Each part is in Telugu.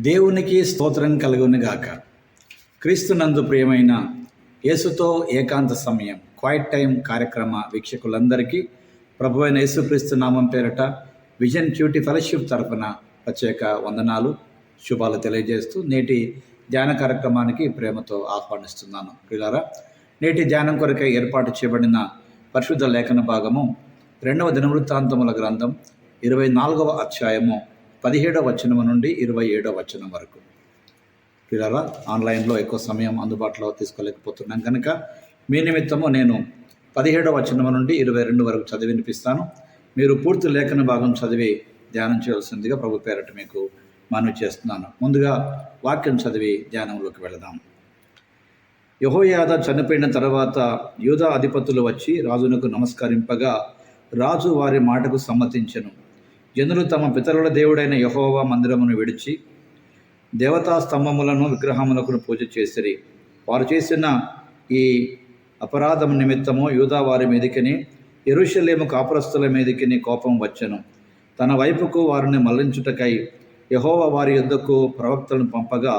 దేవునికి స్తోత్రం కలుగునుగాక. క్రీస్తునందు ప్రియమైన యేసుతో ఏకాంత సమయం క్వైట్ టైం కార్యక్రమ వీక్షకులందరికీ ప్రభువైన యేసుక్రీస్తు నామం పేరట విజన్ క్యూటీ ఫెలోషిప్ తరఫున ప్రత్యేక వందనాలు, శుభాలు తెలియజేస్తూ నేటి ధ్యాన కార్యక్రమానికి ప్రేమతో ఆహ్వానిస్తున్నాను. ప్రియులారా, నేటి ధ్యానం కొరకై ఏర్పాటు చేయబడిన పరిశుద్ధ లేఖన భాగము 2వ దినవృత్తాంతముల గ్రంథం 24వ అధ్యాయము 17వ వచనం నుండి 27వ వచనం వరకు. పిల్లరా, ఆన్లైన్లో ఎక్కువ సమయం అందుబాటులో తీసుకోలేకపోతున్నాం కనుక మీ నిమిత్తము నేను 17వ వచనం నుండి 22 వరకు చదివి వినిపిస్తాను. మీరు పూర్తి లేఖన భాగం చదివి ధ్యానం చేయవలసిందిగా ప్రభు పేరట మీకు మనవి చేస్తున్నాను. ముందుగా వాక్యం చదివి ధ్యానంలోకి వెళదాం. యెహోయాదా చనిపోయిన తర్వాత యూదా అధిపతులు వచ్చి రాజునకు నమస్కరింపగా రాజు వారి మాటకు సమ్మతించెను. జనులు తమ పితరుల దేవుడైన యెహోవా మందిరమును విడిచి దేవతా స్తంభములను విగ్రహములకు పూజ చేసిరి. వారు చేసిన ఈ అపరాధం నిమిత్తము యూదా వారి మీదికిని యెరూషలేము కాపురస్తుల మీదికిని కోపం వచ్చెను. తన వైపుకు వారిని మళ్లించుటకై యెహోవా వారి యొద్దకు ప్రవక్తలను పంపగా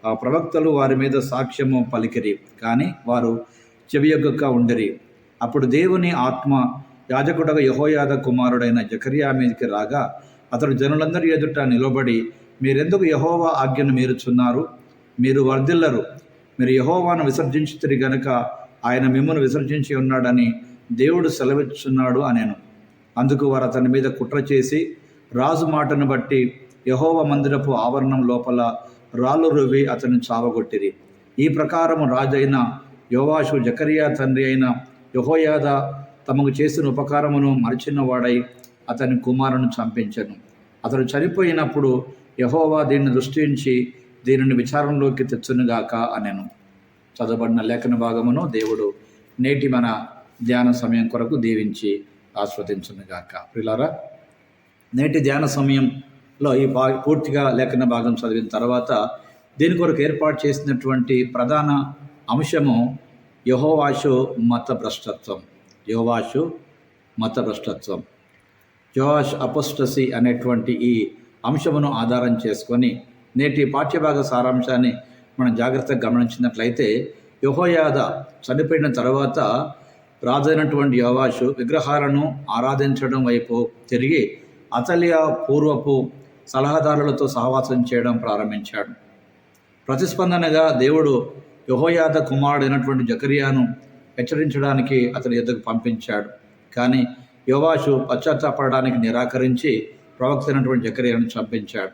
ఆ ప్రవక్తలు వారి మీద సాక్ష్యము పలికిరి, కానీ వారు చెవియొగ్గక ఉండిరి. అప్పుడు దేవుని ఆత్మ యాజకుడగా యెహోయాదా కుమారుడైన జకర్యా మీదికి రాగా అతడు జనులందరి ఎదుట నిలబడి, మీరెందుకు యెహోవా ఆజ్ఞను మీరుచున్నారు? మీరు వర్ధిల్లరు. మీరు యెహోవాను విసర్జించుతిరి గనుక ఆయన మిమ్మల్ని విసర్జించి ఉన్నాడని దేవుడు సెలవిచ్చున్నాడు అనెను. అందుకు వారు అతని మీద కుట్ర చేసి రాజు మాటను బట్టి యెహోవా మందిరపు ఆవరణం లోపల రాళ్ళు రువ్వి అతన్ని చావగొట్టిరి. ఈ ప్రకారము రాజైన యోవాషు జకర్యా తండ్రి అయిన యెహోయాదా తమకు చేసిన ఉపకారమును మరచినవాడై అతని కుమారుని చంపించెను. అతడు చనిపోయినప్పుడు యెహోవా దీన్ని దృష్టించి దీనిని విచారణలోకి తెచ్చునుగాక అనెను. చదవబడిన లేఖన భాగమును దేవుడు నేటి మన ధ్యాన సమయం కొరకు దీవించి ఆస్వాదించునుగాక. ప్రియులారా, నేటి ధ్యాన సమయంలో ఈ పూర్తిగా లేఖన భాగం చదివిన తర్వాత దీని కొరకు ఏర్పాటు చేసినటువంటి ప్రధాన అంశము యెహోవాషు మతభ్రష్టత్వం. జోవాష్ అపోస్టసీ అనేటువంటి ఈ అంశమును ఆధారం చేసుకొని నేటి పాఠ్యభాగ సారాంశాన్ని మనం జాగ్రత్తగా గమనించినట్లయితే, యెహోయాదా చనిపోయిన తర్వాత రాజైనటువంటి యోవాషు విగ్రహాలను ఆరాధించడం వైపు తిరిగి అతలియా పూర్వపు సలహాదారులతో సహవాసం చేయడం ప్రారంభించాడు. ప్రతిస్పందనగా దేవుడు యెహోయాదా కుమారుడైనటువంటి జకర్యాను హెచ్చరించడానికి అతని ఎదుగు పంపించాడు. కానీ యోవాషు పశ్చాత్తాపడడానికి నిరాకరించి ప్రవక్త అయినటువంటి జకర్యాను చంపించాడు.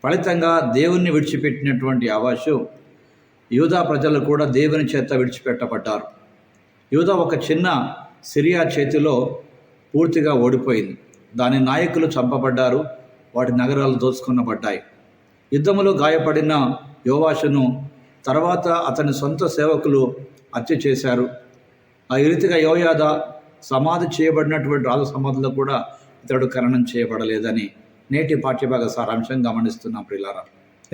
ఫలితంగా దేవుణ్ణి విడిచిపెట్టినటువంటి యోవాషు యూదా ప్రజలు కూడా దేవుని చేత విడిచిపెట్టబడ్డారు. యూదా ఒక చిన్న సిరియా చేతిలో పూర్తిగా ఓడిపోయింది. దాని నాయకులు చంపబడ్డారు, వాటి నగరాలు దోచుకొనబడ్డాయి. యుద్ధములో గాయపడిన యోవాషును తర్వాత అతని సొంత సేవకులు హత్య చేశారు. ఆ రీతిగా యెహోయాదా సమాధి చేయబడినటువంటి రాజు సమాధిలో కూడా ఇతడు ఖననం చేయబడలేదని నేటి పాఠ్యభాగ సారాంశం గమనిస్తున్నాం. ప్రియులారా,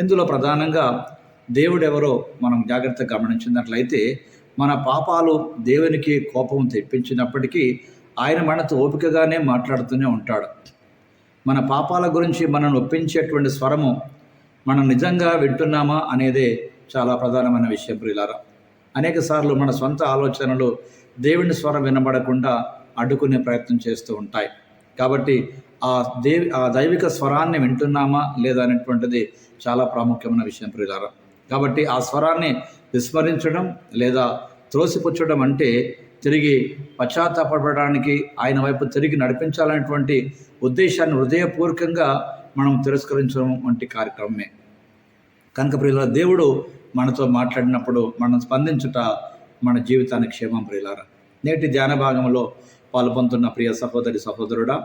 ఇందులో ప్రధానంగా దేవుడెవరో మనం జాగ్రత్తగా గమనించినట్లయితే మన పాపాలు దేవునికి కోపం తెప్పించినప్పటికీ ఆయన మనతో ఓపికగానే మాట్లాడుతూనే ఉంటాడు. మన పాపాల గురించి మనల్ని ఒప్పించేటువంటి స్వరము మనం నిజంగా వింటున్నామా అనేదే చాలా ప్రధానమైన విషయం. ప్రియులారా, అనేక సార్లు మన సొంత ఆలోచనలు దేవుని స్వరం వినబడకుండా అడ్డుకునే ప్రయత్నం చేస్తూ ఉంటాయి. కాబట్టి ఆ దైవిక స్వరాన్ని వింటున్నామా లేదా అనేటువంటిది చాలా ప్రాముఖ్యమైన విషయం. ప్రియులారా, కాబట్టి ఆ స్వరాన్ని విస్మరించడం లేదా త్రోసిపుచ్చడం అంటే తిరిగి పశ్చాత్తాపడడానికి ఆయన వైపు తిరిగి నడిపించాలనేటువంటి ఉద్దేశాన్ని హృదయపూర్వకంగా మనం తిరస్కరించడం వంటి కార్యక్రమమే. కనుక ప్రియులారా, దేవుడు మనతో మాట్లాడినప్పుడు మనం స్పందించుట మన జీవితానికి క్షేమం. ప్రియులారా, నేటి ధ్యాన భాగంలో పాల్పొందుతున్న ప్రియ సహోదరి సహోదరుడా,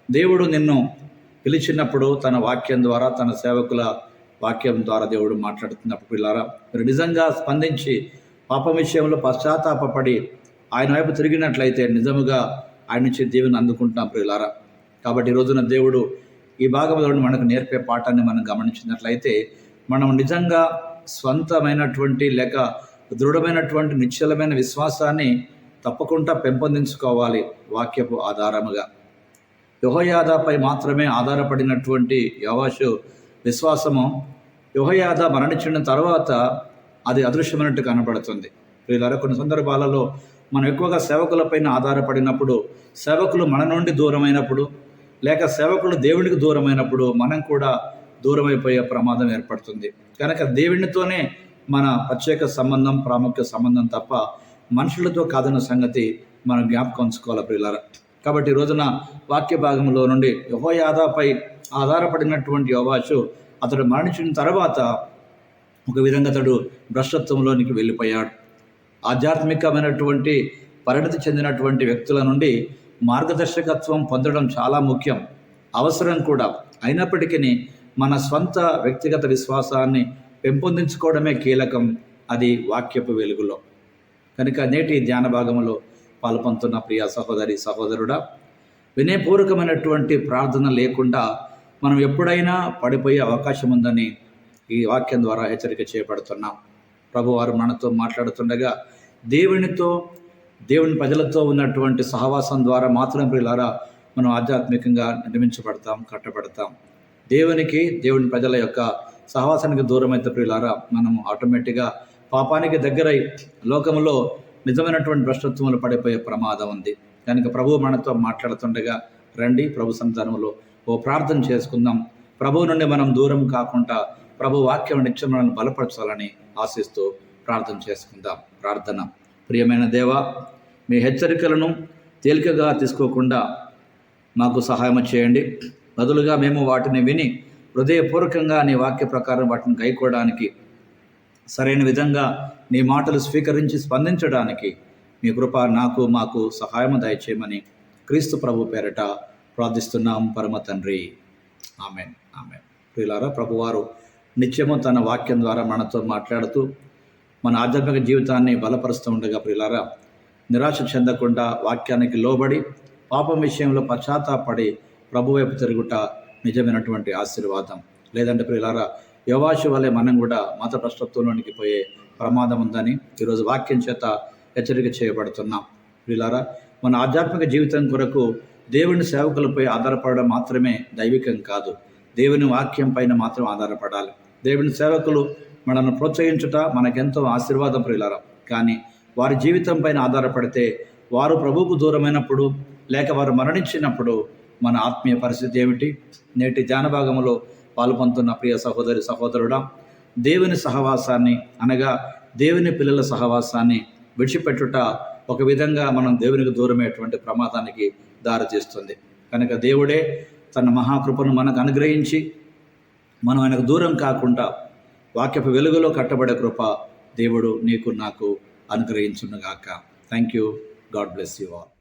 దేవుడు నిన్ను పిలిచినప్పుడు తన వాక్యం ద్వారా, తన సేవకుల వాక్యం ద్వారా దేవుడు మాట్లాడుతున్నప్పుడు ప్రియులారా, మీరు నిజంగా స్పందించి పాపం విషయంలో పశ్చాత్తాపడి ఆయన వైపు తిరిగినట్లయితే నిజముగా ఆయన నుంచి దీవెన అందుకుంటాం. ప్రియులారా, కాబట్టి ఈ రోజున దేవుడు ఈ భాగంలో మనకు నేర్పే పాఠాన్ని మనం గమనించినట్లయితే మనం నిజంగా స్వంతమైనటువంటి లేక దృఢమైనటువంటి నిశ్చలమైన విశ్వాసాన్ని తప్పకుండా పెంపొందించుకోవాలి. వాక్యపు ఆధారముగా యెహోయాదాపై మాత్రమే ఆధారపడినటువంటి యోవాషు విశ్వాసము యెహోయాదా మరణించిన తర్వాత అది అదృశ్యమైనట్టు కనపడుతుంది. వీళ్ళ కొన్ని సందర్భాలలో మనం ఎక్కువగా సేవకులపైన ఆధారపడినప్పుడు, సేవకులు మన నుండి దూరమైనప్పుడు, లేక సేవకులు దేవునికి దూరమైనప్పుడు మనం కూడా దూరమైపోయే ప్రమాదం ఏర్పడుతుంది. కనుక దేవునితోనే మన ప్రత్యేక సంబంధం, ప్రాముఖ్య సంబంధం తప్ప మనుషులతో కాదన్న సంగతి మనం జ్ఞాపకం ఉంచుకోవాలి ప్రియులారా. కాబట్టి ఈ రోజున వాక్య భాగంలో నుండి యెహోయాదాపై ఆధారపడినటువంటి యోవాషు అతడు మరణించిన తర్వాత ఒక విధంగా అతడు భ్రష్టత్వంలోనికి వెళ్ళిపోయాడు. ఆధ్యాత్మికమైనటువంటి పరిణతి చెందినటువంటి వ్యక్తుల నుండి మార్గదర్శకత్వం పొందడం చాలా ముఖ్యం, అవసరం కూడా. అయినప్పటికీ మన స్వంత వ్యక్తిగత విశ్వాసాన్ని పెంపొందించుకోవడమే కీలకం, అది వాక్యపు వెలుగులో. కనుక నేటి ధ్యాన భాగంలో పాల్పొందుతున్న ప్రియ సహోదరి సహోదరుడా, వినయపూర్వకమైనటువంటి ప్రార్థన లేకుండా మనం ఎప్పుడైనా పడిపోయే అవకాశం ఉందని ఈ వాక్యం ద్వారా హెచ్చరిక చేయబడుతున్నాం. ప్రభువారు మనతో మాట్లాడుతుండగా దేవుని ప్రజలతో ఉన్నటువంటి సహవాసం ద్వారా మాత్రం ప్రియులారా మనం ఆధ్యాత్మికంగా నిర్మించబడతాం, కట్టబడతాం. దేవుని ప్రజల యొక్క సహవాసానికి దూరమైతే ప్రియులారా మనం ఆటోమేటిక్గా పాపానికి దగ్గరై లోకంలో నిజమైనటువంటి భ్రష్టత్వంలో పడిపోయే ప్రమాదం ఉంది. కనుక ప్రభువు మనతో మాట్లాడుతుండగా రండి ప్రభు సన్నిధానంలో ఓ ప్రార్థన చేసుకుందాం. ప్రభువు నుండి మనం దూరం కాకుండా ప్రభు వాక్యం నిత్యం మనల్ని బలపరచాలని ఆశిస్తూ ప్రార్థన చేసుకుందాం. ప్రార్థన. ప్రియమైన దేవా, మీ హెచ్చరికలను తేలికగా తీసుకోకుండా మాకు సహాయం చేయండి. బదులుగా మేము వాటిని విని హృదయపూర్వకంగా నీ వాక్య ప్రకారం వాటిని గైకోవడానికి, సరైన విధంగా నీ మాటలు స్వీకరించి స్పందించడానికి మీ కృప మాకు సహాయం దయచేయమని క్రీస్తు ప్రభు పేరట ప్రార్థిస్తున్నాం పరమ తండ్రి. Amen, amen. ప్రియులారా, ప్రభువారు నిత్యము తన వాక్యం ద్వారా మనతో మాట్లాడుతూ మన ఆధ్యాత్మిక జీవితాన్ని బలపరుస్తూ ఉండగా ప్రియులారా, నిరాశ చెందకుండా వాక్యానికి లోబడి పాపం విషయంలో పశ్చాత్తాపడి ప్రభు వైపు తిరుగుట నిజమైనటువంటి ఆశీర్వాదం. లేదంటే ప్రియులారా, యోవాషు వలె మనం కూడా మత భ్రష్టత్వంలోనికి పోయే ప్రమాదం ఉందని ఈరోజు వాక్యం చేత హెచ్చరిక చేయబడుతున్నాం. ప్రియులారా, మన ఆధ్యాత్మిక జీవితం కొరకు దేవుని సేవకులపై ఆధారపడడం మాత్రమే దైవికం కాదు, దేవుని వాక్యం పైన మాత్రం ఆధారపడాలి. దేవుని సేవకులు మనల్ని ప్రోత్సహించుట మనకెంతో ఆశీర్వాదం ప్రియులారా. కానీ వారి జీవితం పైన ఆధారపడితే వారు ప్రభువుకు దూరమైనప్పుడు, లేక వారు మరణించినప్పుడు మన ఆత్మీయ పరిస్థితి ఏమిటి? నేటి ధ్యాన భాగంలో పాల్పొందుతున్న ప్రియ సహోదరి సహోదరుడా, దేవుని సహవాసాన్ని అనగా దేవుని పిల్లల సహవాసాన్ని విడిచిపెట్టుట ఒక విధంగా మనం దేవునికి దూరమయ్యేటువంటి ప్రమాదానికి దారితీస్తుంది. కనుక దేవుడే తన మహాకృపను మనకు అనుగ్రహించి మనం ఆయనకు దూరం కాకుండా వాక్యపు వెలుగులో కట్టబడే కృప దేవుడు నీకు నాకు అనుగ్రహించునుగాక. Thank you. God bless you all.